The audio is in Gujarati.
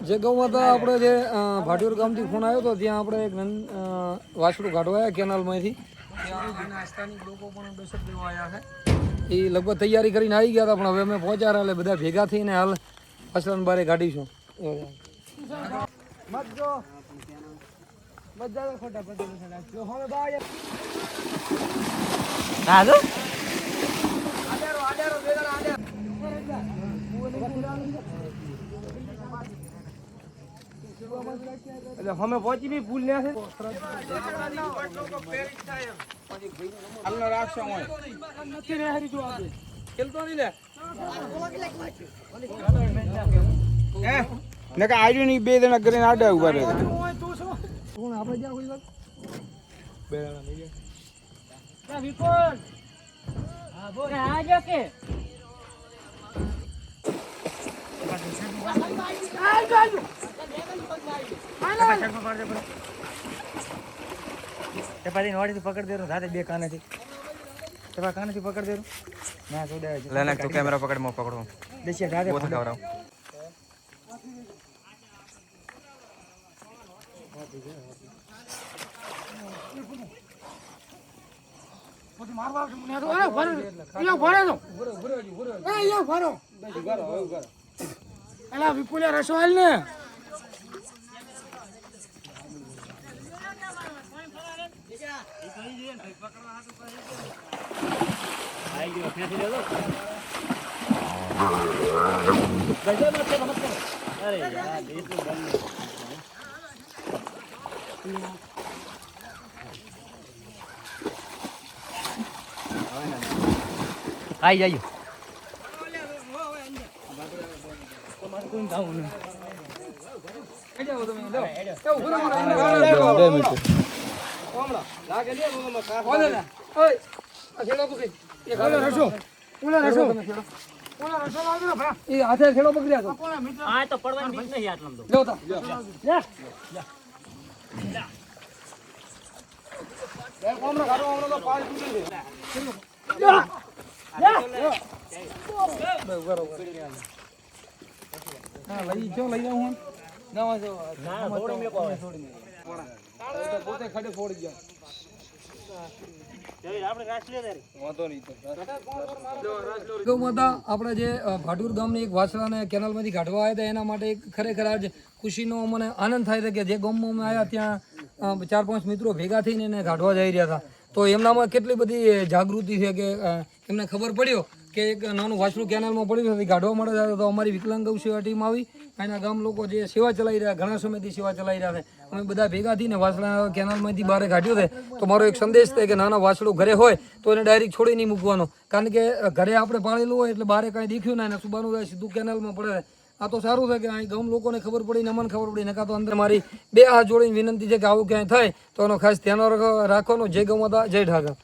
જે ગૌમાતા આપણે જે ભાટિયોર ગામથી ફોન આવ્યો હતો ત્યાં આપણે એક વાછડું કાઢવાયા કેનાલમાંથી ત્યાં સ્થાનિક લોકો પણ દર્શક દેવા આવ્યા છે એ લગભગ તૈયારી કરીને આવી ગયા હતા પણ હવે અમે પહોંચ્યા એટલે બધા ભેગા થઈને હાલ વાછડાને બારે કાઢીશું. એટલે અમે પહોંચી બી ભૂલ ના છે આવ્યું નહીં. 2 જણા કરીને આડા ઉભા રહે. પકડ દે રાતે 2 કાનેથી કાનેથી પકડ દે ના તું કેમેરા પકડ મો પકડો દેશી રાતે ખવડાવ. વિપુલે રસોલ ને આઈ જાય હાથે ખેડો પકડ્યા તો પડવાની બીક નહીં આટલું લઈ જાઉં પોતે ખડે ફોડી ગયા. આપણે જે ભાટુર ગામની એક વાછડાને કેનાલમાંથી કાઢવા આવ્યા હતા એના માટે ખરેખર આજ ખુશીનો મને આનંદ થાય છે કે જે ગામમાં અમે આવ્યા ત્યાં 4-5 મિત્રો ભેગા થઈને એને કાઢવા જઈ રહ્યા હતા. તો એમનામાં કેટલી બધી જાગૃતિ છે કે એમને ખબર પડ્યો કે એક નાનું વાછડું કેનાલમાં પડ્યું નથી કાઢવા માટે તો અમારી વિકલાંગ ગૌ સેવા ટીમ આવી એના ગામ લોકો જે સેવા ચલાવી રહ્યા ઘણા સમયથી સેવા ચલાવી રહ્યા છે અમે બધા ભેગા થઈને વાછડા કેનાલમાંથી બહાર કાઢ્યો છે. તો મારો એક સંદેશ છે કે નાના વાછડું ઘરે હોય તો એને ડાયરેક્ટ છોડી નહીં મૂકવાનો કારણ કે ઘરે આપણે પાળેલું હોય એટલે બહાર કાંઈ દેખ્યું ના એને સુબાનું થાય સીધું કેનાલમાં પડે. આ તો સારું છે કે અહીં ગામ લોકોને ખબર પડી ને અમને ખબર પડી નકા તો અંદર મારી 2 હાથ જોડીને વિનંતી છે કે આવું ક્યાંય થાય તો એનો ખાસ ધ્યાન રાખવાનો. જય ગૌ માતા, જય ઠાકર.